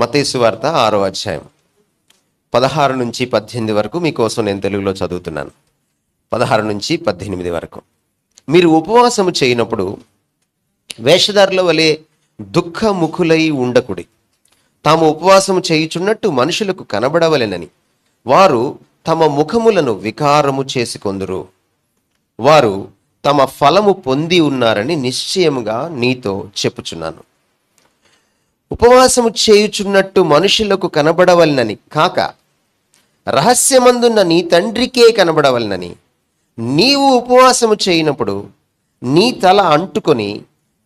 మత్తయి సువార్త 6వ అధ్యాయం 16 నుంచి 18 వరకు మీకోసం నేను తెలుగులో చదువుతున్నాను. 16 నుంచి 18 వరకు. మీరు ఉపవాసము చేయనప్పుడు వేషధారుల వలె దుఃఖముఖులై ఉండకుడి. తాము ఉపవాసము చేయుచున్నట్టు మనుషులకు కనబడవలెనని వారు తమ ముఖములను వికారము చేసుకొందురు. వారు తమ ఫలము పొంది ఉన్నారని నిశ్చయముగా నీతో చెప్పుచున్నాను. ఉపవాసము చేయుచున్నట్టు మనుషులకు కనబడవలనని కాక రహస్యమందున్న నీ తండ్రికే కనబడవలనని నీవు ఉపవాసము చేయనప్పుడు నీ తల అంటుకొని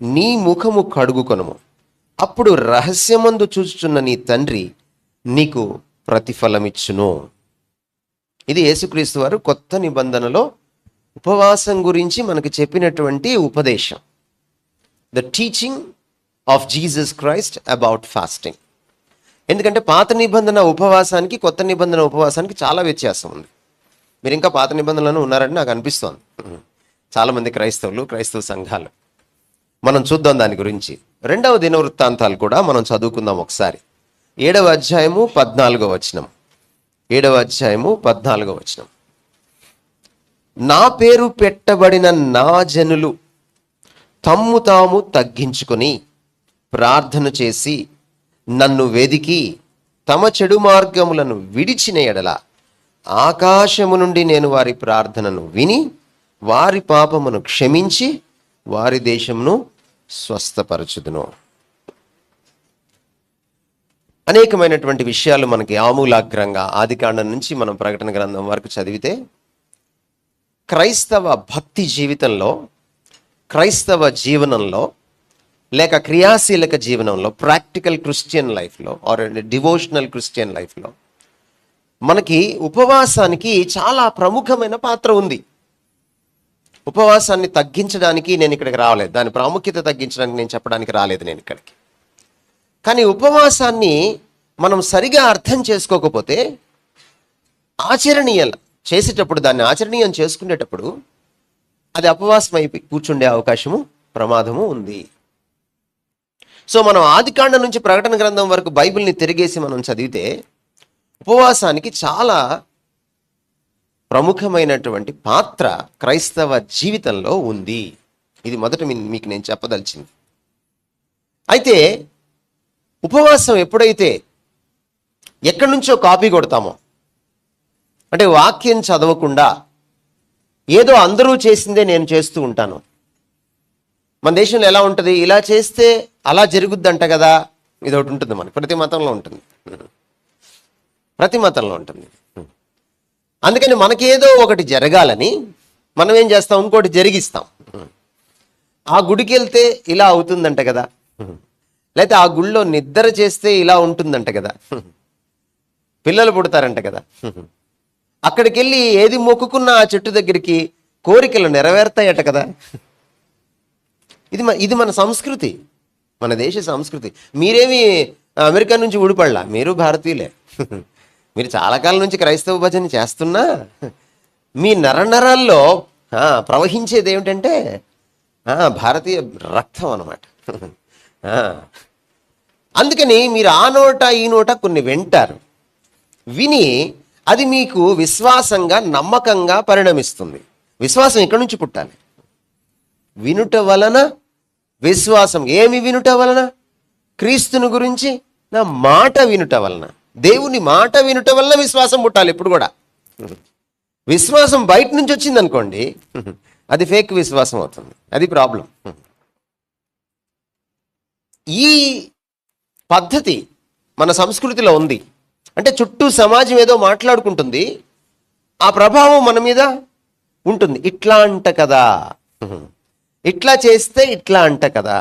నీ ముఖము కడుగుకొనుము. అప్పుడు రహస్యమందు చూచుచున్న నీ తండ్రి నీకు ప్రతిఫలమిచ్చును. ఇది యేసుక్రీస్తు వారు కొత్త నిబంధనలో ఉపవాసం గురించి మనకు చెప్పినటువంటి ఉపదేశం. The teaching of Jesus Christ about fasting. ఎందుకంటే పాత నిబంధన ఉపవాసానికి కొత్త నిబంధన ఉపవాసానికి చాలా వ్యత్యాసం ఉంది. మీరు ఇంకా పాత నిబంధనలను ఉన్నారని నాకు అనిపిస్తోంది. చాలామంది క్రైస్తవ సంఘాలు. మనం చూద్దాం దాని గురించి. 2వ దినవృత్తాంతాలు కూడా మనం చదువుకుందాం ఒకసారి. 7వ అధ్యాయము 14వ వచనం. 7వ అధ్యాయము 14వ వచనం. నా పేరు పెట్టబడిన నా జనులు తమ్ము తాము తగ్గించుకొని ప్రార్థన చేసి నన్ను వెదికి తమ చెడు మార్గములను విడిచిన ఎడల ఆకాశము నుండి నేను వారి ప్రార్థనను విని వారి పాపమును క్షమించి వారి దేశమును స్వస్థపరచుదును. అనేకమైనటువంటి విషయాలు మనకి ఆమూలాగ్రంగా ఆదికాండం నుంచి మనం ప్రకటన గ్రంథం వరకు చదివితే క్రైస్తవ భక్తి జీవితంలో, క్రైస్తవ జీవనంలో లేక క్రియాశీలక జీవనంలో, ప్రాక్టికల్ క్రిస్టియన్ లైఫ్లో ఆర్ డివోషనల్ క్రిస్టియన్ లైఫ్లో మనకి ఉపవాసానికి చాలా ప్రముఖమైన పాత్ర ఉంది. ఉపవాసాన్ని తగ్గించడానికి నేను ఇక్కడికి రాలేదు, దాని ప్రాముఖ్యత తగ్గించడానికి నేను చెప్పడానికి రాలేదు నేను ఇక్కడికి. కానీ ఉపవాసాన్ని మనం సరిగా అర్థం చేసుకోకపోతే ఆచరణీయం చేసేటప్పుడు, దాన్ని ఆచరణీయం చేసుకునేటప్పుడు అది అపవాసం అయిపోయి కూర్చుండే అవకాశము, ప్రమాదము ఉంది. సో మనం ఆదికాండం నుంచి ప్రకటన గ్రంథం వరకు బైబిల్ని తిరిగేసి మనం చదివితే ఉపవాసానికి చాలా ప్రముఖమైనటువంటి పాత్ర క్రైస్తవ జీవితంలో ఉంది. ఇది మొదట మీకు నేను చెప్పదలిచింది. అయితే ఉపవాసం ఎప్పుడైతే ఎక్కడి నుంచో కాపీ కొడతామో, అంటే వాక్యం చదవకుండా ఏదో అందరూ చేసిందే నేను చేస్తూ ఉంటాను. మన దేశంలో ఎలా ఉంటుంది, ఇలా చేస్తే అలా జరుగుద్దంట కదా, ఇది ఒకటి ఉంటుంది. మనకి ప్రతి మతంలో ఉంటుంది, ప్రతి మతంలో ఉంటుంది. అందుకని మనకేదో ఒకటి జరగాలని మనం ఏం చేస్తాం, ఇంకోటి జరిగిస్తాం. ఆ గుడికి వెళ్తే ఇలా అవుతుందంట కదా, లేకపోతే ఆ గుళ్ళో నిద్ర చేస్తే ఇలా ఉంటుందంట కదా, పిల్లలు పుడతారంట కదా, అక్కడికి వెళ్ళి ఏది మొక్కుకున్న ఆ చెట్టు దగ్గరికి కోరికలు నెరవేరుతాయట కదా. ఇది మన సంస్కృతి, మన దేశ సంస్కృతి. మీరేమి అమెరికా నుంచి ఊడిపడలా, మీరు భారతీయులే. మీరు చాలా కాలం నుంచి క్రైస్తవ భజన చేస్తున్నా మీ నరనరాల్లో ప్రవహించేది ఏమిటంటే భారతీయ రక్తం అన్నమాట. అందుకని మీరు ఆ నోట ఈ నోట కొన్ని వింటారు. విని అది మీకు విశ్వాసంగా, నమ్మకంగా పరిణమిస్తుంది. విశ్వాసం ఎక్కడి నుంచి పుట్టాలి? వినుట వలన విశ్వాసం. ఏమి వినుట వలన? క్రీస్తుని గురించి నా మాట వినుట వలన, దేవుని మాట వినుట వలన విశ్వాసం పుట్టాలి. ఇప్పుడు కూడా విశ్వాసం బయట నుంచి వచ్చింది అనుకోండి, అది ఫేక్ విశ్వాసం అవుతుంది. అది ప్రాబ్లం. ఈ పద్ధతి మన సంస్కృతిలో ఉంది. అంటే చుట్టూ సమాజం ఏదో మాట్లాడుకుంటుంది, ఆ ప్రభావం మన మీద ఉంటుంది. ఇట్లా అంట కదా, ఇట్లా చేస్తే ఇట్లా అంట కదా.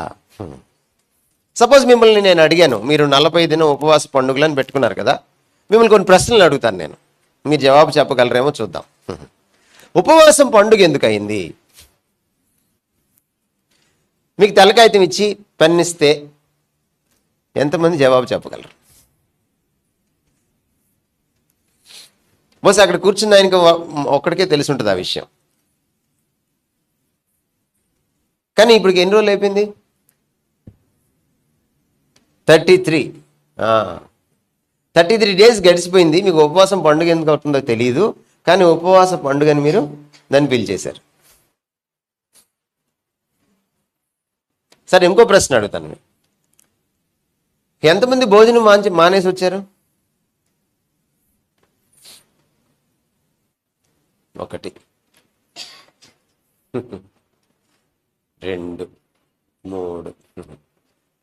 సపోజ్ మిమ్మల్ని నేను అడిగాను, మీరు 40 దినం ఉపవాస పండుగలను పెట్టుకున్నారు కదా, మిమ్మల్ని కొన్ని ప్రశ్నలు అడుగుతాను నేను, మీరు జవాబు చెప్పగలరేమో చూద్దాం. ఉపవాసం పండుగ ఎందుకు అయింది? మీకు తెల్లకాగితం ఇచ్చి పెన్నిస్తే ఎంతమంది జవాబు చెప్పగలరు? బస్ అక్కడ కూర్చున్న ఆయనకి ఒక్కడికే తెలిసి ఉంటుంది ఆ విషయం. కానీ ఇప్పటికి ఎన్ని రోజులు అయిపోయింది? 33. 33 days గడిచిపోయింది, మీకు ఉపవాసం పండుగ ఎందుకు అవుతుందో తెలియదు, కానీ ఉపవాస పండుగని మీరు దాన్ని పిలిచేశారు. సరే, ఇంకో ప్రశ్న అడుగుతాను. ఎంతమంది భోజనం మానేసి వచ్చారు? 1 2 3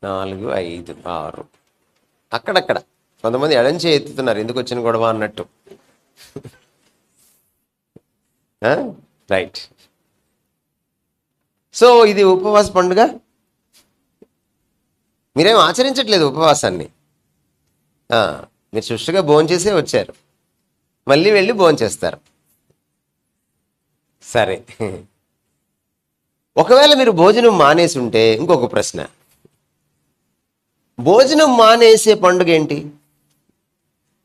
4 5 6 అక్కడక్కడ కొంతమంది ఎడంచే ఎత్తుతున్నారు, ఎందుకు వచ్చిన గొడవ అన్నట్టు. రైట్. సో ఇది ఉపవాస పండుగ, మీరేం ఆచరించట్లేదు ఉపవాసాన్ని. మీరు సుష్టిగా భోంచేసే వచ్చారు, మళ్ళీ వెళ్ళి భోంచేస్తారు. సరే, ఒకవేళ మీరు భోజనం మానేసి ఉంటే ఇంకొక ప్రశ్న, భోజనం మానేసే పండుగ ఏంటి?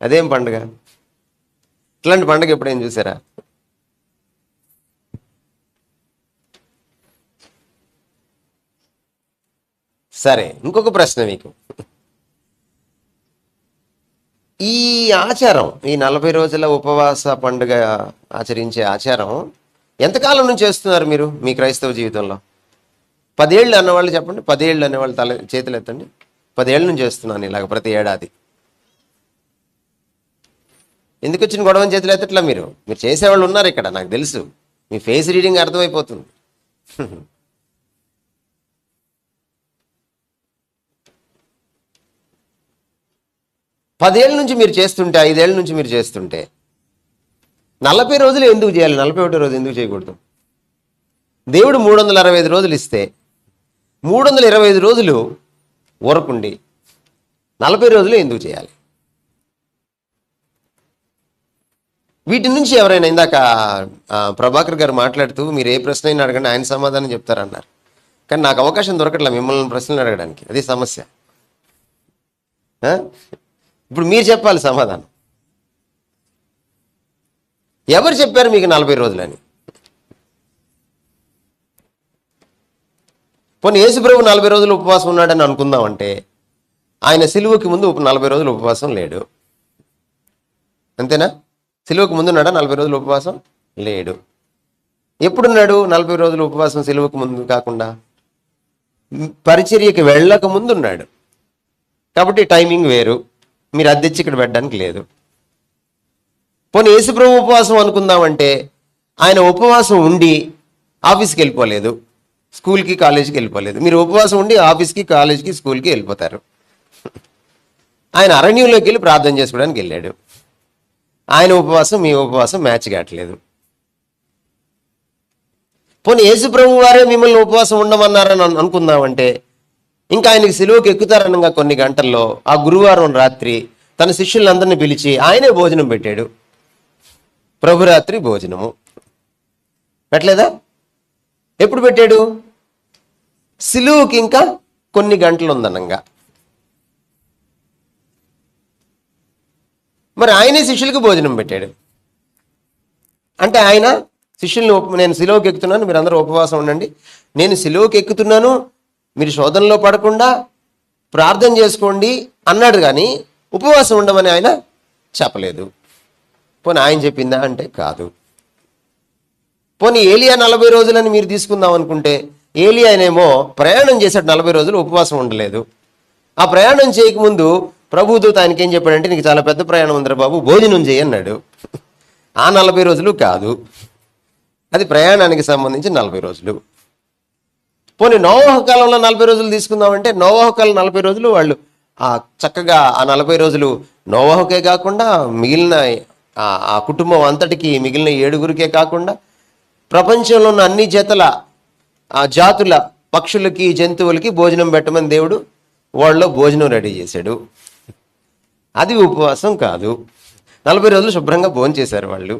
అదేం పండుగ? ఇట్లాంటి పండుగ ఎప్పుడేం చూసారా? సరే, ఇంకొక ప్రశ్న మీకు. ఈ ఆచారం, ఈ 40 రోజుల ఉపవాస పండుగ ఆచరించే ఆచారం ఎంతకాలం నుంచి చేస్తున్నారు మీరు మీ క్రైస్తవ జీవితంలో? 10 ఏళ్ళు అన్నవాళ్ళు చెప్పండి. 10 ఏళ్ళు అనేవాళ్ళు చేతులు ఎత్తండి. 10 ఏళ్ళ నుంచి చేస్తున్నాను ఇలాగ ప్రతి ఏడాది. ఎందుకు వచ్చిన గొడవని చేతులు ఎత్తట్లా? మీరు చేసేవాళ్ళు ఉన్నారు ఇక్కడ, నాకు తెలుసు. మీ ఫేస్ రీడింగ్ అర్థమైపోతుంది. 10 ఏళ్ళ నుంచి మీరు చేస్తుంటే, 5 ఏళ్ళ నుంచి మీరు చేస్తుంటే 40 రోజులు ఎందుకు చేయాలి? 41వ రోజు ఎందుకు చేయకూడదు? దేవుడు 365 రోజులు ఇస్తే 325 రోజులు ఊరకుండి 40 రోజులు ఎందుకు చేయాలి? వీటి నుంచి ఎవరైనా, ఇందాక ప్రభాకర్ గారు మాట్లాడుతూ మీరు ఏ ప్రశ్న అయినా అడగండి ఆయన సమాధానం చెప్తారన్నారు, కానీ నాకు అవకాశం దొరకట్లా మిమ్మల్ని ప్రశ్నలు అడగడానికి. అది సమస్య. ఇప్పుడు మీరు చెప్పాలి సమాధానం. ఎవరు చెప్పారు మీకు 40 రోజులని? పోనీ యేసుప్రభు 40 రోజులు ఉపవాసం ఉన్నాడని అనుకుందామంటే, ఆయన సిలువకి ముందు 40 రోజులు ఉపవాసం లేడు, అంతేనా? సిలువకు ముందు ఉన్నాడా 40 రోజులు ఉపవాసం? లేడు. ఎప్పుడున్నాడు 40 రోజులు ఉపవాసం? సిలువకు ముందు కాకుండా పరిచర్యకి వెళ్ళక ముందు ఉన్నాడు. కాబట్టి టైమింగ్ వేరు, మీరు అద్దెచ్చి ఇక్కడ పెట్టడానికి లేదు. పోనీ యేసుప్రభు ఉపవాసం అనుకుందామంటే, ఆయన ఉపవాసం ఉండి ఆఫీస్కి వెళ్ళిపోలేదు, స్కూల్కి కాలేజీకి వెళ్ళిపోలేదు. మీరు ఉపవాసం ఉండి ఆఫీస్కి కాలేజీకి స్కూల్కి వెళ్ళిపోతారు. ఆయన అరణ్యంలోకి వెళ్ళి ప్రార్థన చేసుకోవడానికి వెళ్ళాడు. ఆయన ఉపవాసం మీ ఉపవాసం మ్యాచ్ కావట్లేదు. పోనీ యేసుప్రభు వారే మిమ్మల్ని ఉపవాసం ఉండమన్నారని అనుకుందామంటే, ఇంకా ఆయనకి సిలువకి ఎక్కుతారనగా కొన్ని గంటల్లో ఆ గురువారం రాత్రి తన శిష్యులందరినీ పిలిచి ఆయనే భోజనం పెట్టాడు. ప్రభురాత్రి భోజనము పెట్టలేదా? ఎప్పుడు పెట్టాడు? సిలువకి ఇంకా కొన్ని గంటలు ఉందనంగా. మరి ఆయనే శిష్యులకు భోజనం పెట్టాడు. అంటే ఆయన శిష్యుల్ని, నేను సిలువకి ఎక్కుతున్నాను, మీరు అందరూ ఉపవాసం ఉండండి, నేను సిలువకి ఎక్కుతున్నాను, మీరు శోధనలో పడకుండా ప్రార్థన చేసుకోండి అన్నాడు, కానీ ఉపవాసం ఉండమని ఆయన చెప్పలేదు. పోనీ ఆయన చెప్పిందా అంటే కాదు. పోనీ ఏలియా 40 రోజులని మీరు తీసుకుందాం అనుకుంటే, ఏలియానేమో ప్రయాణం చేశాడు, 40 రోజులు ఉపవాసం ఉండలేదు. ఆ ప్రయాణం చేయకముందు ప్రభుదూత ఆయనకి ఏం చెప్పాడంటే, నీకు చాలా పెద్ద ప్రయాణం ఉందిరా బాబు, భోజనం చేయి అన్నాడు. ఆ 40 రోజులు కాదు, అది ప్రయాణానికి సంబంధించి 40 రోజులు. పోనీ నోవహు కాలంలో 40 రోజులు తీసుకుందామంటే, నోవహు కాలం 40 రోజులు వాళ్ళు చక్కగా ఆ 40 రోజులు నోవహుకే కాకుండా మిగిలిన ఆ కుటుంబం అంతటికి, మిగిలిన 7గురికే కాకుండా ప్రపంచంలో ఉన్న అన్ని జాతుల పక్షులకి జంతువులకి భోజనం పెట్టమని దేవుడు వాళ్ళలో భోజనం రెడీ చేశాడు. అది ఉపవాసం కాదు. 40 రోజులు శుభ్రంగా భోజనం చేశారు వాళ్ళు.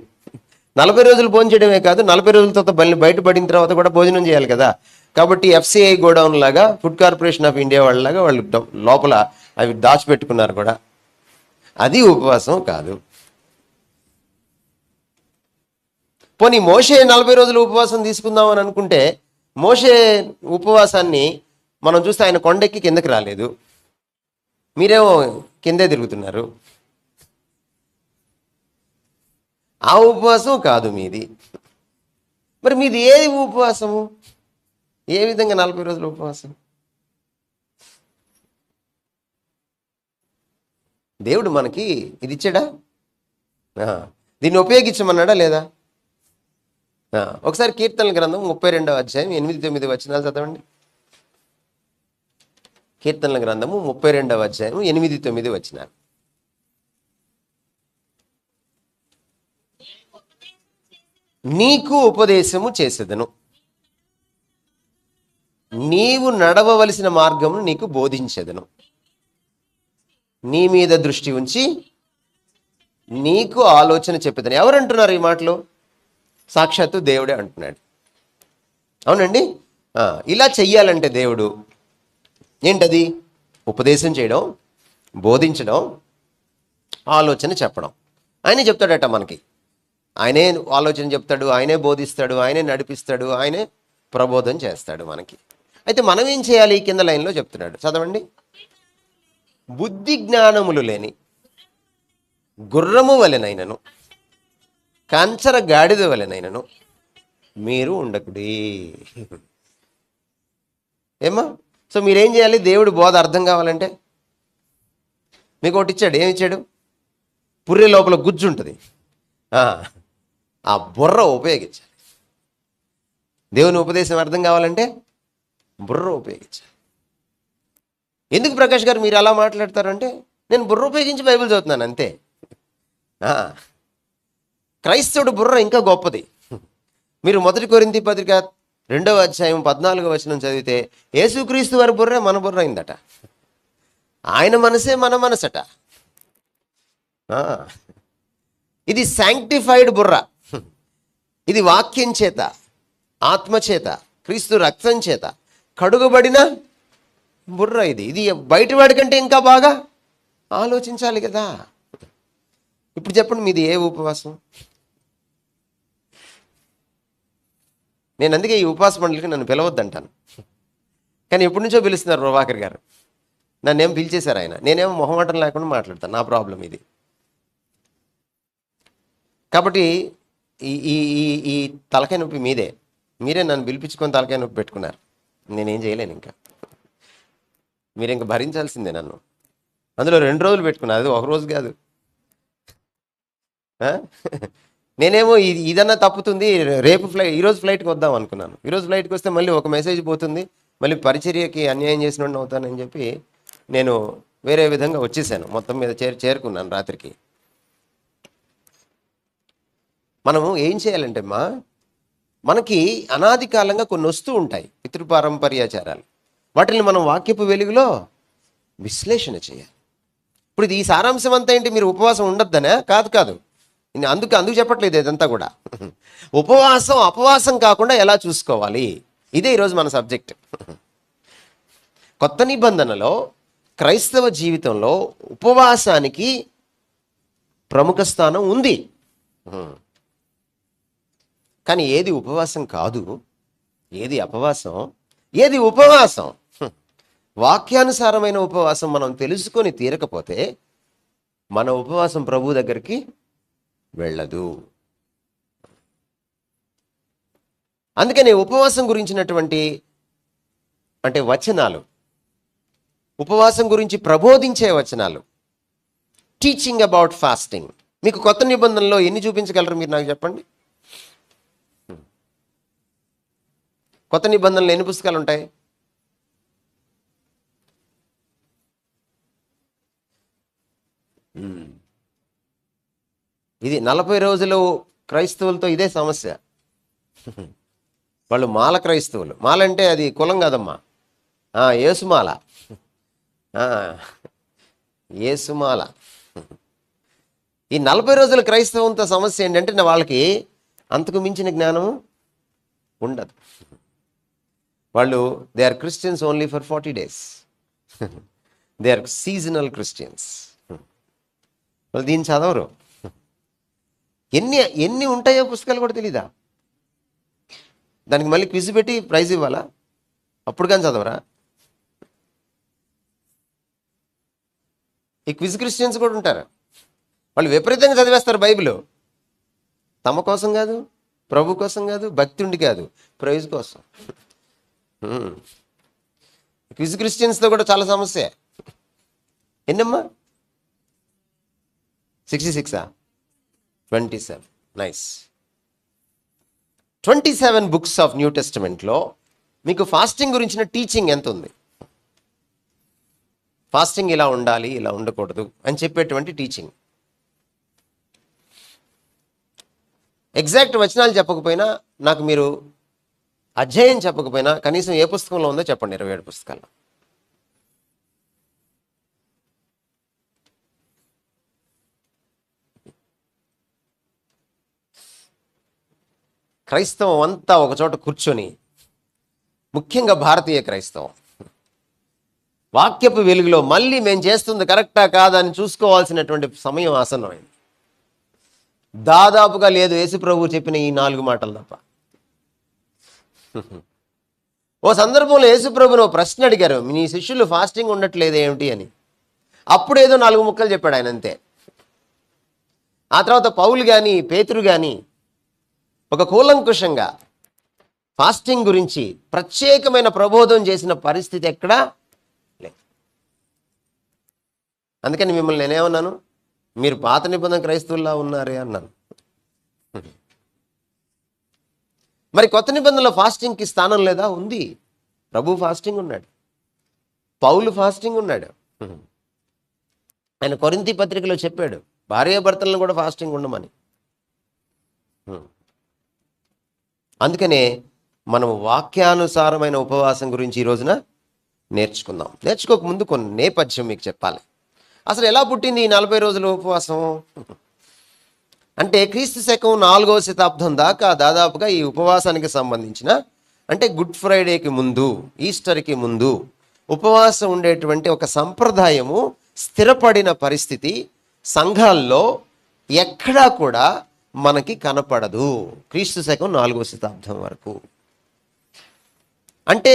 40 రోజులు భోజనం చేయడమే కాదు, 40 రోజుల తర్వాత బయటపడిన తర్వాత కూడా భోజనం చేయాలి కదా. కాబట్టి FCI గోడౌన్ లాగా, ఫుడ్ కార్పొరేషన్ ఆఫ్ ఇండియా వాళ్ళలాగా వాళ్ళు లోపల అవి దాచిపెట్టుకున్నారు కూడా. అది ఉపవాసం కాదు. పోనీ మోషే 40 రోజులు ఉపవాసం తీసుకుందాం అని అనుకుంటే, మోషే ఉపవాసాన్ని మనం చూస్తే ఆయన కొండెక్కి కిందకి రాలేదు. మీరేమో కిందే తిరుగుతున్నారు. ఆ ఉపవాసం కాదు మీది. మరి మీది ఏది ఉపవాసము? ఏ విధంగా 40 రోజుల ఉపవాసం? దేవుడు మనకి ఇది ఇచ్చాడా? దీన్ని ఉపయోగించమన్నాడా లేదా? ఒకసారి కీర్తనల గ్రంథం 32వ అధ్యాయం 8-9 వచనాలు చదవండి. కీర్తనల గ్రంథము 32వ అధ్యాయం 8-9 వచనాలు. నీకు ఉపదేశము చేసేదను, నీవు నడవవలసిన మార్గమును నీకు బోధించెదను, నీ మీద దృష్టి ఉంచి నీకు ఆలోచన చెప్పేదని. ఎవరంటున్నారు ఈ మాటలు? సాక్షాత్తు దేవుడే అంటున్నాడు. అవునండి. ఇలా చెయ్యాలంటే దేవుడు ఏంటది? ఉపదేశం చేయడం, బోధించడం, ఆలోచన చెప్పడం. ఆయనే చెప్తాడట మనకి. ఆయనే ఆలోచన చెప్తాడు, ఆయనే బోధిస్తాడు, ఆయనే నడిపిస్తాడు, ఆయనే ప్రబోధం చేస్తాడు మనకి. అయితే మనం ఏం చేయాలి? కింద లైన్లో చెప్తున్నాడు, చదవండి. బుద్ధి జ్ఞానములు లేని గుర్రము వలెనైనను కంచర గాడిద వలెనైనను మీరు ఉండకుడి. ఏమా? సో మీరేం చేయాలి? దేవుడి బోధ అర్థం కావాలంటే మీకు ఒకటి ఇచ్చాడు. ఏమి ఇచ్చాడు? పుర్రె లోపల గుజ్జు ఉంటుంది, ఆ బుర్ర ఉపయోగించాలి. దేవుని ఉపదేశం అర్థం కావాలంటే బుర్ర ఉపయోగించాలి. ఎందుకు ప్రకాష్ గారు మీరు అలా మాట్లాడతారంటే, నేను బుర్ర ఉపయోగించి బైబిల్ చదువుతున్నాను అంతే. క్రైస్తవుడు బుర్ర ఇంకా గొప్పది. మీరు 1 కొరింథీ పత్రిక 2వ అధ్యాయం 14వ వచనం చదివితే, యేసుక్రీస్తు వారి బుర్రే మన బుర్ర అయిందట. ఆయన మనసే మన మనసట. ఇది శాంక్టిఫైడ్ బుర్ర. ఇది వాక్యం చేత, ఆత్మచేత, క్రీస్తు రక్తం చేత కడుగబడిన బుర్ర. ఇది బయటవాడి కంటే ఇంకా బాగా ఆలోచించాలి కదా. ఇప్పుడు చెప్పండి, మీది ఏ ఉపవాసం? నేను అందుకే ఈ ఉపవాస మండలికి నన్ను పిలవద్దంటాను. కానీ ఎప్పటి నుంచో పిలుస్తున్నారు ప్రభాకర్ గారు. నన్నేం పిలిచేశారు ఆయన. నేనేమో మొహమాటం లేకుండా మాట్లాడతాను. నా ప్రాబ్లం ఇది. కాబట్టి ఈ ఈ ఈ తలకాయ నొప్పి మీరే నన్ను పిలిపించుకొని తలకాయ నొప్పి పెట్టుకున్నారు. నేనేం చేయలేను. ఇంకా మీరు ఇంకా భరించాల్సిందే నన్ను. అందులో 2 రోజులు పెట్టుకున్నా, అది 1 రోజు కాదు. నేనేమో ఇదన్నా తప్పుతుంది, రేపు ఈరోజు ఫ్లైట్కి వద్దాం అనుకున్నాను. ఈరోజు ఫ్లైట్కి వస్తే మళ్ళీ ఒక మెసేజ్ పోతుంది, మళ్ళీ పరిచర్యకి అన్యాయం చేసినట్టు అవుతానని చెప్పి నేను వేరే విధంగా వచ్చేసాను. మొత్తం మీద చేరుకున్నాను రాత్రికి. మనము ఏం చేయాలంటే మనకి అనాది కాలంగా కొన్ని వస్తూ ఉంటాయి, పితృపారంపర్యాచారాలు. వాటిని మనం వాక్యపు వెలుగులో విశ్లేషణ చేయాలి. ఇప్పుడు ఇది ఈ సారాంశం అంతా ఏంటి? మీరు ఉపవాసం ఉండొద్దనే కాదు. అందుకు చెప్పట్లేదు ఇదంతా కూడా. ఉపవాసం అపవాసం కాకుండా ఎలా చూసుకోవాలి, ఇదే ఈరోజు మన సబ్జెక్ట్. కొత్త నిబంధనలో క్రైస్తవ జీవితంలో ఉపవాసానికి ప్రముఖ స్థానం ఉంది. కానీ ఏది ఉపవాసం కాదు, ఏది అపవాసం, ఏది ఉపవాసం, వాక్యానుసారమైన ఉపవాసం మనం తెలుసుకొని తీరకపోతే మన ఉపవాసం ప్రభు దగ్గరికి వెళ్ళదు. అందుకని ఉపవాసం గురించినటువంటి వచనాలు, ఉపవాసం గురించి ప్రబోధించే వచనాలు, టీచింగ్ అబౌట్ ఫాస్టింగ్, మీకు కొత్త నిబంధనలో ఎన్ని చూపించగలరు మీరు నాకు చెప్పండి? కొత్త నిబంధనలు ఎన్ని పుస్తకాలు ఉంటాయి? ఇది 40 రోజులు క్రైస్తవులతో ఇదే సమస్య. వాళ్ళు మాల క్రైస్తవులు. మాల అంటే అది కులం కాదమ్మా, యేసుమాల. యేసుమాల. ఈ 40 రోజుల క్రైస్తవంతో సమస్య ఏంటంటే వాళ్ళకి అంతకు మించిన జ్ఞానం ఉండదు. వాళ్ళు they are Christians only for 40 days. They are seasonal Christians. వాళ్ళు దీన్ని చదవరు. ఎన్ని ఉంటాయో పుస్తకాలు కూడా తెలీదా? దానికి మళ్ళీ క్విజ్ పెట్టి ప్రైజ్ ఇవ్వాలా? అప్పుడు కానీ చదవరా? ఈ క్విజ్ క్రిస్టియన్స్ కూడా ఉంటారు. వాళ్ళు విపరీతంగా చదివేస్తారు బైబిల్. తమ కోసం కాదు, ప్రభు కోసం కాదు, భక్తి ఉండి కాదు, ప్రైజ్ కోసం. క్విజ్ క్రిస్టియన్స్తో కూడా చాలా సమస్య. ఎన్నమ్మా? 66 27. నైస్. 27 బుక్స్ ఆఫ్ న్యూ టెస్టమెంట్లో మీకు ఫాస్టింగ్ గురించిన టీచింగ్ ఎంత ఉంది? ఫాస్టింగ్ ఇలా ఉండాలి, ఇలా ఉండకూడదు అని చెప్పేటువంటి టీచింగ్. ఎగ్జాక్ట్ వచనాలు చెప్పకపోయినా, నాకు మీరు అధ్యాయం చెప్పకపోయినా కనీసం ఏ పుస్తకంలో ఉందో చెప్పండి. 27 పుస్తకాలు. క్రైస్తవం అంతా ఒకచోట కూర్చొని, ముఖ్యంగా భారతీయ క్రైస్తవం వాక్యపు వెలుగులో మళ్ళీ మేము చేస్తుంది కరెక్టా కాదా అని చూసుకోవాల్సినటువంటి సమయం ఆసన్నమైంది. దాదాపుగా లేదు యేసు ప్రభు చెప్పిన ఈ 4 మాటలు తప్ప. ఓ సందర్భంలో యేసు ప్రభును ఓ ప్రశ్న అడిగారు, నీ శిష్యులు ఫాస్టింగ్ ఉండట్లేదు ఏమిటి అని. అప్పుడేదో 4 ముక్కలు చెప్పాడు ఆయన, అంతే. ఆ తర్వాత పౌలు కానీ పేతురు కానీ ఒక కూలంకుషంగా ఫాస్టింగ్ గురించి ప్రత్యేకమైన ప్రబోధం చేసిన పరిస్థితి ఎక్కడా లేదు. అందుకని మిమ్మల్ని నేనేమన్నాను, మీరు పాత నిబంధన క్రైస్తవుల్లా ఉన్నారే అన్నాను. మరి కొత్త నిబంధనలో ఫాస్టింగ్కి స్థానం లేదా? ఉంది. ప్రభు ఫాస్టింగ్ ఉన్నాడు, పౌలు ఫాస్టింగ్ ఉన్నాడు. ఆయన కొరింథీ పత్రికలో చెప్పాడు భార్యాభర్తలను కూడా ఫాస్టింగ్ ఉండమని. అందుకనే మనం వాక్యానుసారమైన ఉపవాసం గురించి ఈ రోజున నేర్చుకుందాం. నేర్చుకోకముందు కొన్ని నేపథ్యం మీకు చెప్పాలి. అసలు ఎలా పుట్టింది ఈ 40 రోజుల ఉపవాసం అంటే, క్రీస్తు శకం 4వ శతాబ్దం దాకా దాదాపుగా ఈ ఉపవాసానికి సంబంధించిన, అంటే గుడ్ ఫ్రైడేకి ముందు, ఈస్టర్కి ముందు ఉపవాసం ఉండేటువంటి ఒక సంప్రదాయము స్థిరపడిన పరిస్థితి సంఘాల్లో ఎక్కడా కూడా మనకి కనపడదు. క్రీస్తు శకం 4వ శతాబ్దం వరకు. అంటే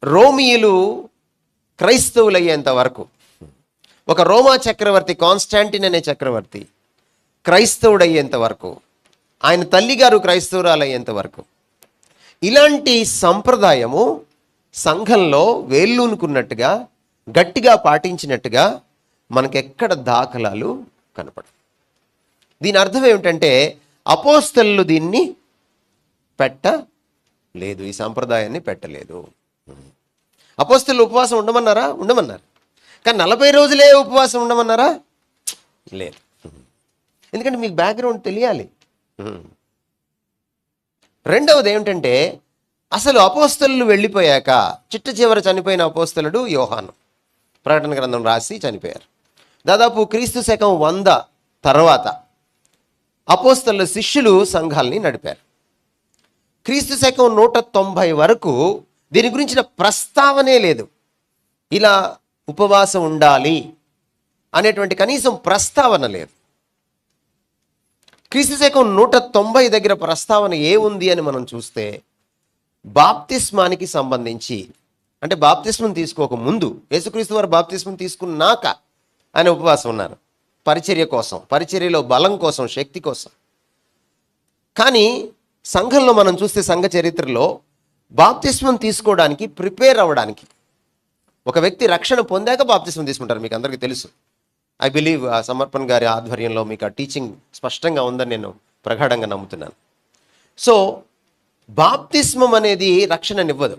రోమియులు క్రైస్తవులయ్యేంత వరకు, ఒక రోమా చక్రవర్తి కాన్స్టాంటిన్ అనే చక్రవర్తి క్రైస్తవుడయ్యేంత వరకు, ఆయన తల్లిగారు క్రైస్తవురాలయ్యేంత వరకు ఇలాంటి సంప్రదాయము సంఘంలో వేళ్ళూనుకున్నట్టుగా గట్టిగా పాటించినట్టుగా మనకెక్కడ దాఖలాలు కనపడవు. దీని అర్థం ఏమిటంటే, అపోస్తలులు దీన్ని పెట్టలేదు, ఈ సంప్రదాయాన్ని పెట్టలేదు. అపోస్తలులు ఉపవాసం ఉండమన్నారా? ఉండమన్నారు. కానీ 40 రోజులే ఉపవాసం ఉండమన్నారా? లేదు. ఎందుకంటే మీకు బ్యాక్గ్రౌండ్ తెలియాలి. రెండవది ఏమిటంటే, అసలు అపోస్తలులు వెళ్ళిపోయాక చిట్ట చివర చనిపోయిన అపోస్తలుడు యోహాను ప్రకటన గ్రంథం రాసి చనిపోయారు. దాదాపు క్రీస్తు శకం 100 తర్వాత అపోస్తలుల శిష్యులు సంఘాలని నడిపారు. క్రీస్తు శకం 190 వరకు దీని గురించిన ప్రస్తావనే లేదు. ఇలా ఉపవాసం ఉండాలి అనేటువంటి కనీసం ప్రస్తావన లేదు. క్రీస్తు శకం 190 దగ్గర ప్రస్తావన ఏముంది అని మనం చూస్తే, బాప్తిస్మానికి సంబంధించి, అంటే బాప్తిస్మం తీసుకోక ముందు, యేసుక్రీస్తు వారు బాప్తిస్మం తీసుకున్నాక ఆయన ఉపవాసం ఉన్నారు, పరిచర్య కోసం, పరిచర్యలో బలం కోసం, శక్తి కోసం. కానీ సంఘంలో మనం చూస్తే, సంఘ చరిత్రలో బాప్తిస్మం తీసుకోవడానికి ప్రిపేర్ అవ్వడానికి, ఒక వ్యక్తి రక్షణ పొందాక బాప్తిస్మం తీసుకుంటారు, మీకు అందరికీ తెలుసు. ఐ బిలీవ్ సమర్పణ్ గారి ఆధ్వర్యంలో మీకు ఆ టీచింగ్ స్పష్టంగా ఉందని నేను ప్రగాఢంగా నమ్ముతున్నాను. సో బాప్తిస్మం అనేది రక్షణనివ్వదు.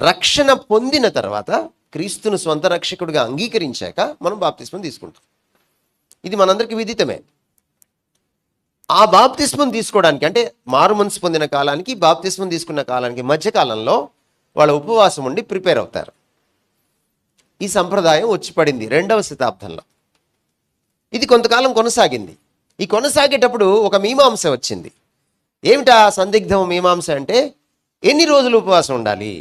రక్షణ పొందిన తర్వాత, క్రీస్తును స్వంత రక్షకుడిగా అంగీకరించాక మనం బాప్తిస్మం తీసుకుంటాం. ఇది మనందరికీ విదితమే. ఆ బాప్తిస్మం తీసుకోవడానికి, అంటే మారు మనసు పొందిన కాలానికి బాప్తిస్మం తీసుకున్న కాలానికి మధ్యకాలంలో వాళ్ళ ఉపవాసం ఉండి ప్రిపేర్ అవుతారు. ఈ సంప్రదాయం వచ్చి పడింది 2వ శతాబ్దంలో. ఇది కొంతకాలం కొనసాగింది. ఈ కొనసాగేటప్పుడు ఒక మీమాంస వచ్చింది. ఏమిటా సందిగ్ధం మీమాంస అంటే, ఎన్ని రోజులు ఉపవాసం ఉండాలి?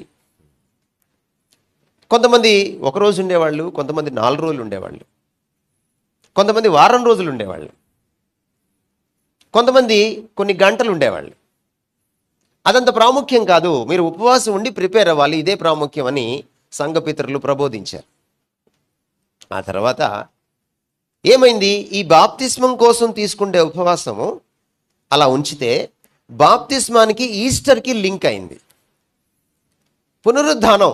కొంతమంది 1 రోజు ఉండేవాళ్ళు, కొంతమంది 4 రోజులు ఉండేవాళ్ళు, కొంతమంది వారం రోజులు ఉండేవాళ్ళు, కొంతమంది కొన్ని గంటలు ఉండేవాళ్ళు. అదంత ప్రాముఖ్యం కాదు, మీరు ఉపవాసం ఉండి ప్రిపేర్ అవ్వాలి, ఇదే ప్రాముఖ్యం అని సంఘపితరులు ప్రబోధించారు. ఆ తర్వాత ఏమైంది, ఈ బాప్తిస్మం కోసం తీసుకుంటే ఉపవాసము అలా ఉంచితే బాప్తిస్మానికి ఈస్టర్కి లింక్ అయింది. పునరుద్ధానం,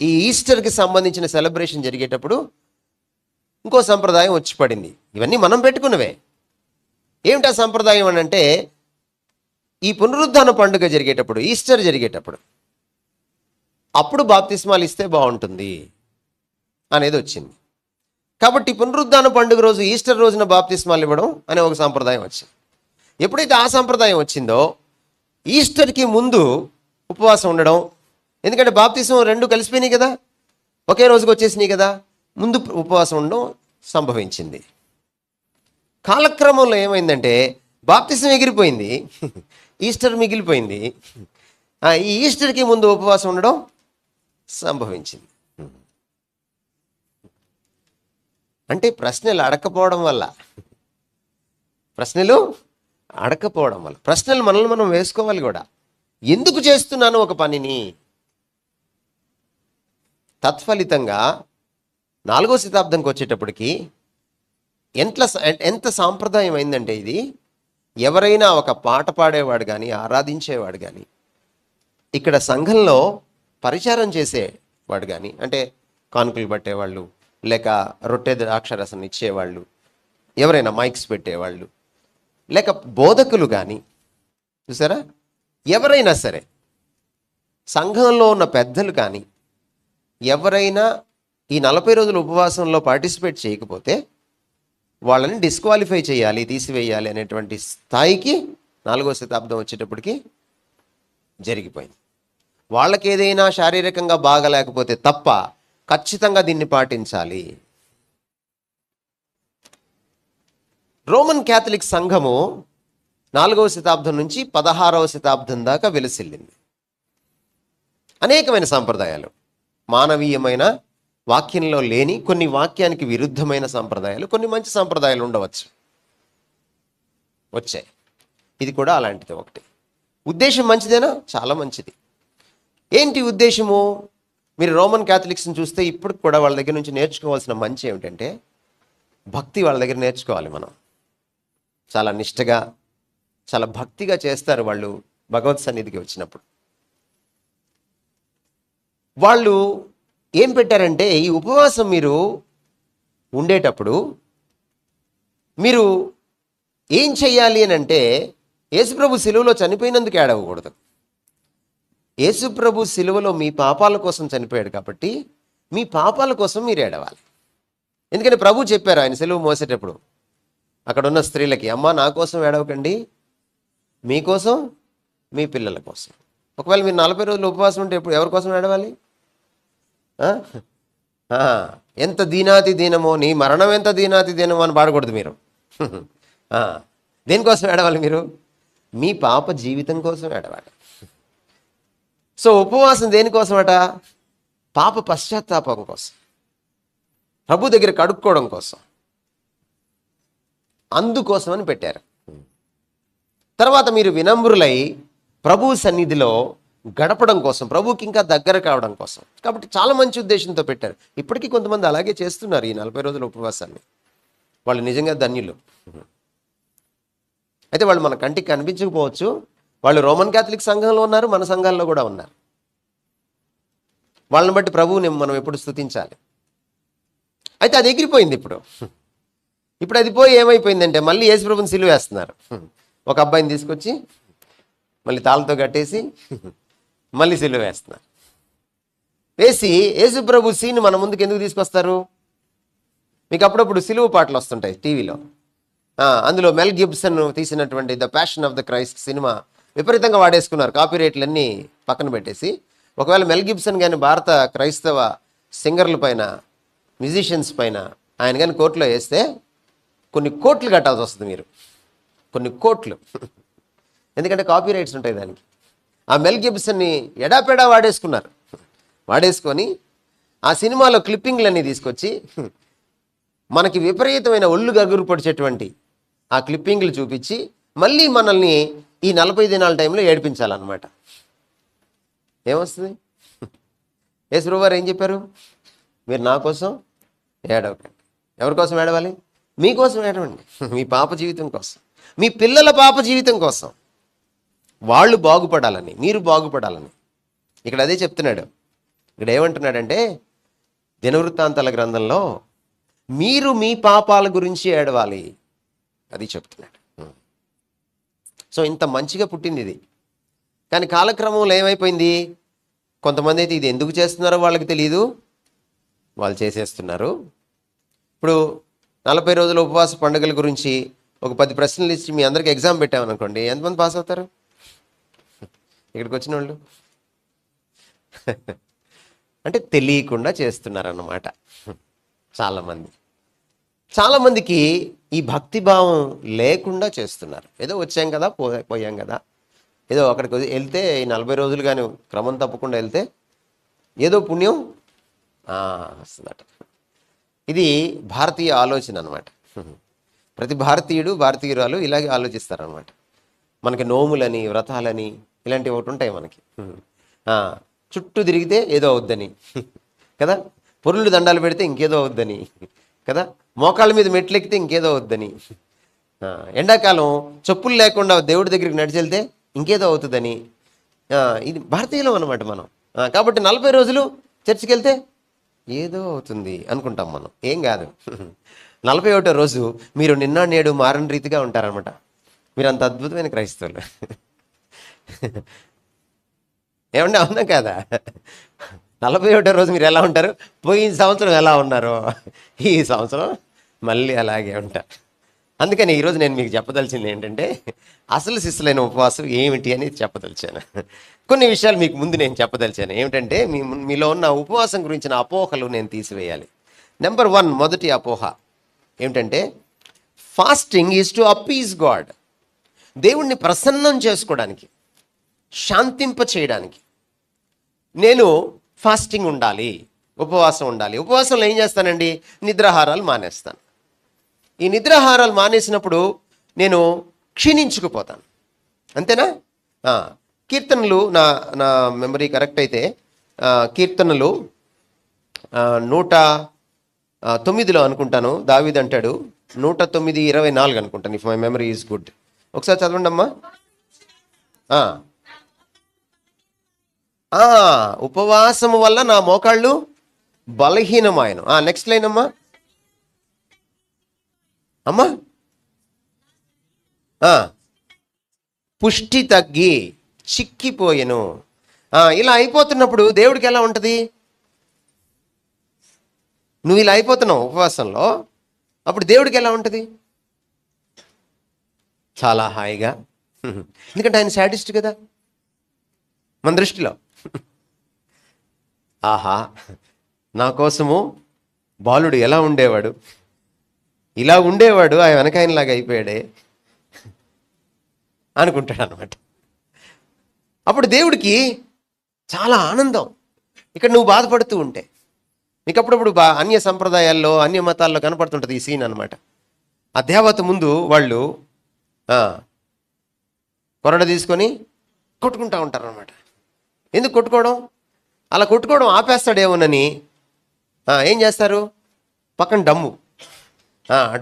ఈ ఈస్టర్కి సంబంధించిన సెలబ్రేషన్ జరిగేటప్పుడు ఇంకో సంప్రదాయం వచ్చి పడింది. ఇవన్నీ మనం పెట్టుకున్నవే. ఏమిటా సంప్రదాయం అని అంటే, ఈ పునరుద్ధాన పండుగ జరిగేటప్పుడు, ఈస్టర్ జరిగేటప్పుడు అప్పుడు బాప్తిస్మాలు ఇస్తే బాగుంటుంది అనేది వచ్చింది. కాబట్టి పునరుద్ధాన పండుగ రోజు, ఈస్టర్ రోజున బాప్తిస్మాలు ఇవ్వడం అనే ఒక సంప్రదాయం వచ్చింది. ఎప్పుడైతే ఆ సంప్రదాయం వచ్చిందో ఈస్టర్కి ముందు ఉపవాసం ఉండడం, ఎందుకంటే బాప్తిస్మం రెండు కలిసిపోయినాయి కదా, ఒకే రోజుకి వచ్చేసినాయి కదా, ముందు ఉపవాసం ఉండడం సంభవించింది. కాలక్రమంలో ఏమైందంటే బాప్తిస్మం ఎగిరిపోయింది, ఈస్టర్ మిగిలిపోయింది. ఈ ఈస్టర్కి ముందు ఉపవాసం ఉండడం సంభవించింది. అంటే ప్రశ్నలు అడగకపోవడం వల్ల, ప్రశ్నలు మనల్ని మనం వేసుకోవాలి కూడా. ఎందుకు చేస్తున్నాను ఒక పనిని? తత్ఫలితంగా 4వ శతాబ్దంకి వచ్చేటప్పటికి ఎంత సాంప్రదాయం అయిందంటే, ఇది ఎవరైనా ఒక పాట పాడేవాడు కానీ, ఆరాధించేవాడు కానీ, ఇక్కడ సంఘంలో పరిచారం చేసేవాడు కానీ, అంటే కానుకలు పట్టేవాళ్ళు, లేక రొట్టె ద్రాక్షరసం ఇచ్చేవాళ్ళు, ఎవరైనా మైక్స్ పెట్టేవాళ్ళు, లేక బోధకులు కానీ, చూసారా, ఎవరైనా సరే, సంఘంలో ఉన్న పెద్దలు కానీ ఎవరైనా ఈ 40 రోజుల ఉపవాసంలో పార్టిసిపేట్ చేయకపోతే వాళ్ళని డిస్క్వాలిఫై చేయాలి, తీసివేయాలి అనేటువంటి స్థాయికి 4వ శతాబ్దం వచ్చేటప్పటికి జరిగిపోయింది. వాళ్ళకి ఏదైనా శారీరకంగా బాగలేకపోతే తప్ప ఖచ్చితంగా దీన్ని పాటించాలి. రోమన్ క్యాథలిక్ సంఘము 4వ శతాబ్దం నుంచి 16వ శతాబ్దం దాకా వెలుసిల్లింది. అనేకమైన సంప్రదాయాలు, మానవీయమైన వాక్యంలో లేని కొన్ని వాక్యానికి విరుద్ధమైన సంప్రదాయాలు, కొన్ని మంచి సంప్రదాయాలు ఉండవచ్చు, వచ్చాయి. ఇది కూడా అలాంటిది ఒకటి. ఉద్దేశం మంచిదేనా? చాలా మంచిది. ఏంటి ఉద్దేశము? మీరు రోమన్ క్యాథలిక్స్ని చూస్తే ఇప్పటికి కూడా వాళ్ళ దగ్గర నుంచి నేర్చుకోవాల్సిన మంచి ఏమిటంటే, భక్తి వాళ్ళ దగ్గర నేర్చుకోవాలి మనం. చాలా నిష్టగా, చాలా భక్తిగా చేస్తారు వాళ్ళు భగవత్ సన్నిధికి వచ్చినప్పుడు. వాళ్ళు ఏం పెట్టారంటే, ఈ ఉపవాసం మీరు ఉండేటప్పుడు మీరు ఏం చెయ్యాలి అని అంటే, యేసుప్రభు సిలువలో చనిపోయినందుకు ఏడవకూడదు. యేసుప్రభు సిలువలో మీ పాపాల కోసం చనిపోయాడు కాబట్టి మీ పాపాల కోసం మీరు ఏడవాలి. ఎందుకంటే ప్రభు చెప్పారు ఆయన సిలువ మోసేటప్పుడు అక్కడ ఉన్న స్త్రీలకి, అమ్మ నా కోసం ఏడవకండి, మీకోసం, మీ పిల్లల కోసం. ఒకవేళ మీరు 40 రోజులు ఉపవాసం ఉంటే ఎవరి కోసం ఏడవాలి? ఎంత దీనాతి దీనమో, నీ మరణం ఎంత దీనాతి దీనమో అని పాడకూడదు మీరు. దేనికోసం ఏడవాలి మీరు? మీ పాప జీవితం కోసం ఏడవాలి. సో ఉపవాసం దేనికోసం అట? పాప పశ్చాత్తాపం కోసం, ప్రభు దగ్గర కడుక్కోవడం కోసం, అందుకోసమని పెట్టారు. తర్వాత మీరు వినమ్రులై ప్రభు సన్నిధిలో గడపడం కోసం, ప్రభుకి ఇంకా దగ్గర కావడం కోసం. కాబట్టి చాలా మంచి ఉద్దేశంతో పెట్టారు. ఇప్పటికీ కొంతమంది అలాగే చేస్తున్నారు ఈ 40 రోజుల ఉపవాసాన్ని. వాళ్ళు నిజంగా ధన్యులు. అయితే వాళ్ళు మన కంటికి కనిపించకపోవచ్చు. వాళ్ళు రోమన్ క్యాథలిక్ సంఘంలో ఉన్నారు, మన సంఘాల్లో కూడా ఉన్నారు. వాళ్ళని బట్టి ప్రభువుని మనం ఎప్పుడు స్తుతించాలి. అయితే అది ఎగిరిపోయింది. ఇప్పుడు అది పోయి ఏమైపోయిందంటే, మళ్ళీ యేసు ప్రభుని సిలువ వేస్తున్నారు. ఒక అబ్బాయిని తీసుకొచ్చి మళ్ళీ తాళ్ళతో కట్టేసి మళ్ళీ సిలువ వేస్తున్నారు. వేసి యేసు ప్రభు సీన్ మన ముందుకు ఎందుకు తీసుకొస్తారు? మీకు అప్పుడప్పుడు సిలువ పాటలు వస్తుంటాయి టీవీలో. అందులో మెల్ గిబ్సన్ తీసినటువంటి the passion of the Christ cinema విపరీతంగా వాడేసుకున్నారు. కాపీరైట్లన్నీ పక్కన పెట్టేసి, ఒకవేళ మెల్ గిబ్సన్ కానీ భారత క్రైస్తవ సింగర్ల పైన, మ్యూజిషియన్స్ పైన ఆయన కానీ కోర్టులో వేస్తే కొన్ని కోట్లు కట్టాల్సి వస్తుంది మీరు, కొన్ని కోట్లు. ఎందుకంటే కాపీరైట్స్ ఉంటాయి దానికి. ఆ మెల్ గిబ్సన్ని ఎడాపెడా వాడేసుకొని ఆ సినిమాలో క్లిప్పింగ్లన్నీ తీసుకొచ్చి మనకి విపరీతమైన ఒళ్ళు గగురు పొడిచేటువంటి ఆ క్లిప్పింగ్లు చూపించి మళ్ళీ మనల్ని ఈ 40 దినాల టైంలో ఏడిపించాలన్నమాట. ఏమొస్తుంది? యేసు వారు ఏం చెప్పారు? మీరు నా కోసం ఏడవకండి. ఎవరి కోసం ఏడవాలి? మీకోసం ఏడవండి. మీ పాప జీవితం కోసం, మీ పిల్లల పాప జీవితం కోసం, వాళ్ళు బాగుపడాలని, మీరు బాగుపడాలని. ఇక్కడ అదే చెప్తున్నాడు. ఇక్కడ ఏమంటున్నాడంటే దినవృత్తాంతాల గ్రంథంలో మీరు మీ పాపాల గురించి ఏడవాలి, అది చెప్తున్నాడు. సో ఇంత మంచిగా పుట్టింది ఇది. కానీ కాలక్రమంలో ఏమైపోయింది? కొంతమంది అయితే ఇది ఎందుకు చేస్తున్నారో వాళ్ళకి తెలియదు, వాళ్ళు చేసేస్తున్నారు. ఇప్పుడు 40 రోజుల ఉపవాస పండుగల గురించి ఒక 10 ప్రశ్నలు ఇచ్చి మీ అందరికి ఎగ్జామ్ పెట్టామనుకోండి, ఎంతమంది పాస్ అవుతారు? ఇక్కడికి వచ్చిన వాళ్ళు అంటే తెలియకుండా చేస్తున్నారన్నమాట. చాలామందికి ఈ భక్తిభావం లేకుండా చేస్తున్నారు. ఏదో వచ్చాం కదా, పోయాం కదా, ఏదో అక్కడికి వెళ్తే ఈ 40 రోజులు కానీ క్రమం తప్పకుండా వెళ్తే ఏదో పుణ్యం వస్తుందట. ఇది భారతీయ ఆలోచన అనమాట. ప్రతి భారతీయుడు, భారతీయురాలు ఇలాగే ఆలోచిస్తారనమాట. మనకి నోములని, వ్రతాలని ఇలాంటివి ఒకటి ఉంటాయి మనకి. చుట్టూ తిరిగితే ఏదో అవుద్దని కదా, పొరులు దండాలు పెడితే ఇంకేదో అవుద్దని కదా, మోకాళ్ళ మీద మెట్లు ఎక్కితే ఇంకేదో అవుద్దని, ఎండాకాలం చెప్పులు లేకుండా దేవుడి దగ్గరికి నడిచి వెళ్తే ఇంకేదో అవుతుందని. ఇది భారతీయులం అనమాట మనం. కాబట్టి 40 రోజులు చర్చికి వెళ్తే ఏదో అవుతుంది అనుకుంటాం మనం. ఏం కాదు. 41వ రోజు మీరు నిన్న నేడు మారని రీతిగా ఉంటారనమాట. మీరు అంత అద్భుతమైన క్రైస్తవులు. ఏమన్నా అవునా కదా? 41వ రోజు మీరు ఎలా ఉంటారు? పోయిన సంవత్సరం ఎలా ఉన్నారో ఈ సంవత్సరం మళ్ళీ అలాగే ఉంటారు. అందుకని ఈరోజు నేను మీకు చెప్పదలిచింది ఏంటంటే అసలు శిస్సులైన ఉపవాసం ఏమిటి అని చెప్పదలిచాను. కొన్ని విషయాలు మీకు ముందు నేను చెప్పదలిచాను. ఏమిటంటే మీలో ఉన్న ఉపవాసం గురించిన అపోహలు నేను తీసివేయాలి. నెంబర్ 1, మొదటి అపోహ ఏమిటంటే ఫాస్టింగ్ ఈజ్ టు అప్పీజ్ గాడ్. దేవుణ్ణి ప్రసన్నం చేసుకోవడానికి, శాంతింప చేయడానికి నేను ఫాస్టింగ్ ఉండాలి, ఉపవాసం ఉండాలి. ఉపవాసంలో ఏం చేస్తానండి? నిద్రాహారాలు మానేస్తాను. ఈ నిద్రాహారాలు మానేసినప్పుడు నేను క్షీణించుకుపోతాను. అంతేనా? కీర్తనలు, నా మెమరీ కరెక్ట్ అయితే కీర్తనలు 109లో అనుకుంటాను, దావీదు అంటాడు, 109:24 అనుకుంటాను, if my memory is good. ఒకసారి చదవండి అమ్మా. ఉపవాసము వల్ల నా మోకాళ్ళు బలహీనమాయను. నెక్స్ట్ లైన్ అమ్మా. పుష్టి తగ్గి చిక్కిపోయెను. ఇలా అయిపోతున్నప్పుడు దేవుడికి ఎలా ఉంటుంది? నువ్వు ఇలా అయిపోతున్నావు ఉపవాసంలో, అప్పుడు దేవుడికి ఎలా ఉంటుంది? చాలా హాయిగా. ఎందుకంటే ఆయన శాడిస్ట్ కదా మన దృష్టిలో. ఆహా, నా కోసము బాలుడు ఎలా ఉండేవాడు, ఇలా ఉండేవాడు, ఆయన వెనకాయనలాగా అయిపోయాడే అనుకుంటాడు అనమాట. అప్పుడు దేవుడికి చాలా ఆనందం. ఇక్కడ నువ్వు బాధపడుతూ ఉంటే నీకు అప్పుడప్పుడు అన్య సంప్రదాయాల్లో, అన్య మతాల్లో కనపడుతుంటుంది ఈ సీన్ అనమాట. ఆ దేవత ముందు వాళ్ళు కొరడ తీసుకొని కొట్టుకుంటూ ఉంటారనమాట. ఎందుకు కొట్టుకోవడం? అలా కొట్టుకోవడం ఆపేస్తాడేమోనని ఏం చేస్తారు? పక్కన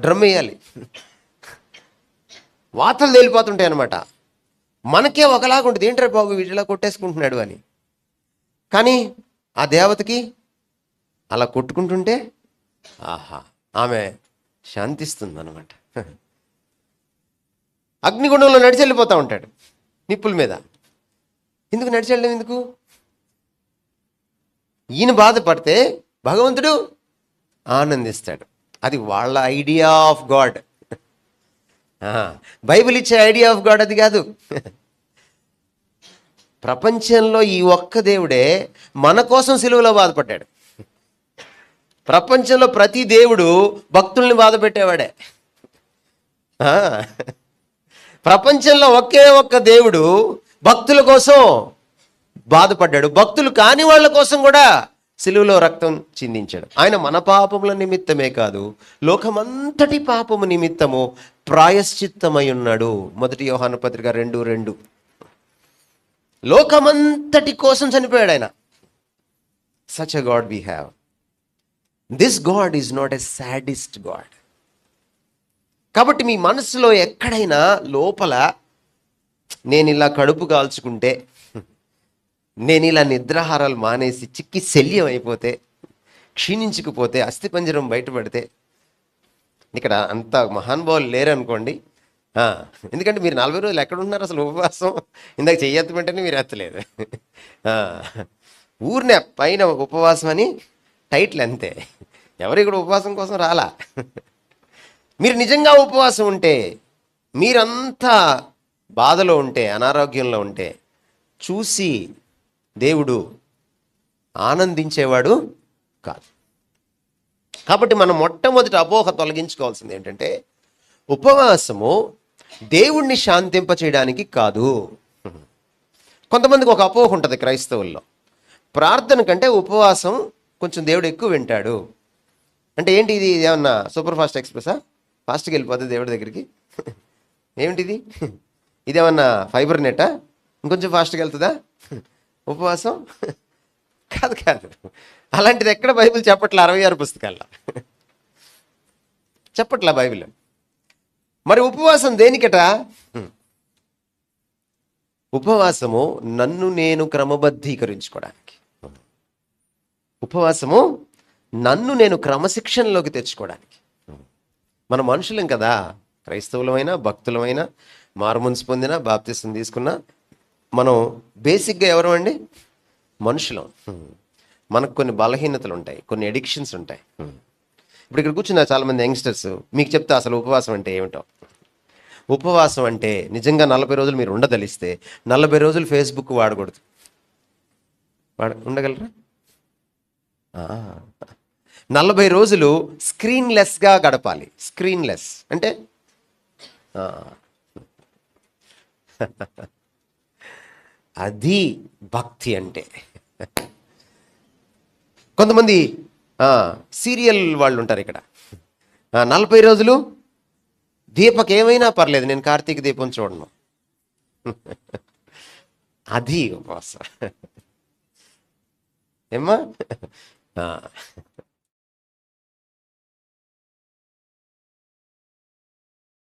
డ్రమ్ వేయాలి. వాతలు తేలిపోతుంటాయి అనమాట. మనకే ఒకలాగా ఉంటుంది, ఏంటంటే బాబు వీటిలా కొట్టేసుకుంటున్నాడు అని. కానీ ఆ దేవతకి అలా కొట్టుకుంటుంటే ఆమె శాంతిస్తుంది అనమాట. అగ్నిగుండంలో నడిచి వెళ్ళిపోతూ ఉంటాడు నిప్పుల మీద. ఎందుకు నడిచి వెళ్ళడం? ఎందుకు? ఈయన బాధపడితే భగవంతుడు ఆనందిస్తాడు. అది వాళ్ళ ఐడియా ఆఫ్ గాడ్. బైబిల్ ఇచ్చే ఐడియా ఆఫ్ గాడ్ అది కాదు. ప్రపంచంలో ఈ ఒక్క దేవుడే మన కోసం సిలువలో బాధపడ్డాడు. ప్రపంచంలో ప్రతి దేవుడు భక్తుల్ని బాధ పెట్టేవాడే. ప్రపంచంలో ఒకే ఒక్క దేవుడు భక్తుల కోసం బాధపడ్డాడు. భక్తులు కాని వాళ్ళ కోసం కూడా సిలువలో రక్తం చిందించాడు. ఆయన మన పాపముల నిమిత్తమే కాదు, లోకమంతటి పాపము నిమిత్తము ప్రాయశ్చిత్తమై ఉన్నాడు. 1 యోహాను పత్రిక 2:2. లోకమంతటి కోసం చనిపోయాడు ఆయన. Such a God we have. This God is not a sadist God. కాబట్టి మీ మనసులో ఎక్కడైనా లోపల నేను ఇలా కడుపు కాల్చుకుంటే, నేను ఇలా నిద్రాహారాలు మానేసి చిక్కి శల్యం అయిపోతే, క్షీణించుకుపోతే, అస్థిపంజరం బయటపడితే, ఇక్కడ అంత మహానుభావులు లేరనుకోండి. ఆ, ఎందుకంటే మీరు 40 రోజులు ఎక్కడ ఉన్నారు అసలు ఉపవాసం? ఇందాక చెయ్యెత్తమంటేనే మీరు ఎత్తలేదు. ఆ, ఊరినే పైన ఉపవాసం అని టైటిల్ అంతే. ఎవరు ఇక్కడ ఉపవాసం కోసం రాలా. మీరు నిజంగా ఉపవాసం ఉంటే, మీరంతా బాధలో ఉంటే, అనారోగ్యంలో ఉంటే చూసి దేవుడు ఆనందించేవాడు కాదు. కాబట్టి మనం మొట్టమొదటి అపోహ తొలగించుకోవాల్సింది ఏంటంటే, ఉపవాసము దేవుణ్ణి శాంతింప చేయడానికి కాదు. కొంతమందికి ఒక అపోహ ఉంటుంది క్రైస్తవుల్లో, ప్రార్థన కంటే ఉపవాసం కొంచెం దేవుడు ఎక్కువ వింటాడు. అంటే ఏంటి ఇది? ఏమన్నా సూపర్ ఫాస్ట్ ఎక్స్ప్రెసా? ఫాస్ట్గా వెళ్ళిపోతుంది దేవుడి దగ్గరికి? ఏమిటిది? ఇదేమన్నా ఫైబర్ నెట్టా? ఇంకొంచెం ఫాస్ట్గా వెళ్తుందా ఉపవాసం? కాదు కాదు, అలాంటిది ఎక్కడ బైబిల్ చెప్పట్లే. 66 పుస్తకాల్లో చెప్పట్లా బైబిల్. మరి ఉపవాసం దేనికట? ఉపవాసము నన్ను నేను క్రమబద్ధీకరించుకోవడానికి. ఉపవాసము నన్ను నేను క్రమశిక్షణలోకి తెచ్చుకోవడానికి. మన మనుషులం కదా, క్రైస్తవులమైనా భక్తులమైనా మారుమనసు పొందినా బాప్తిసం తీసుకున్నా మనం బేసిక్గా ఎవరు అండి? మనుషులం. మనకు కొన్ని బలహీనతలు ఉంటాయి, కొన్ని అడిక్షన్స్ ఉంటాయి. ఇప్పుడు ఇక్కడ కూర్చున్న చాలామంది యంగ్స్టర్స్, మీకు చెప్తే అసలు ఉపవాసం అంటే ఏమిటో. ఉపవాసం అంటే నిజంగా 40 రోజులు మీరు ఉండదలిస్తే 40 రోజులు ఫేస్బుక్ వాడకూడదు. ఉండగలరా? 40 రోజులు స్క్రీన్లెస్గా గడపాలి. స్క్రీన్లెస్ అంటే అది భక్తి అంటే. కొంతమంది సీరియల్ వాళ్ళు ఉంటారు ఇక్కడ. 40 రోజులు దీపక్ ఏమైనా పర్లేదు, నేను కార్తీక దీపం చూడను. అది ఉపవాసం ఏమ్మా?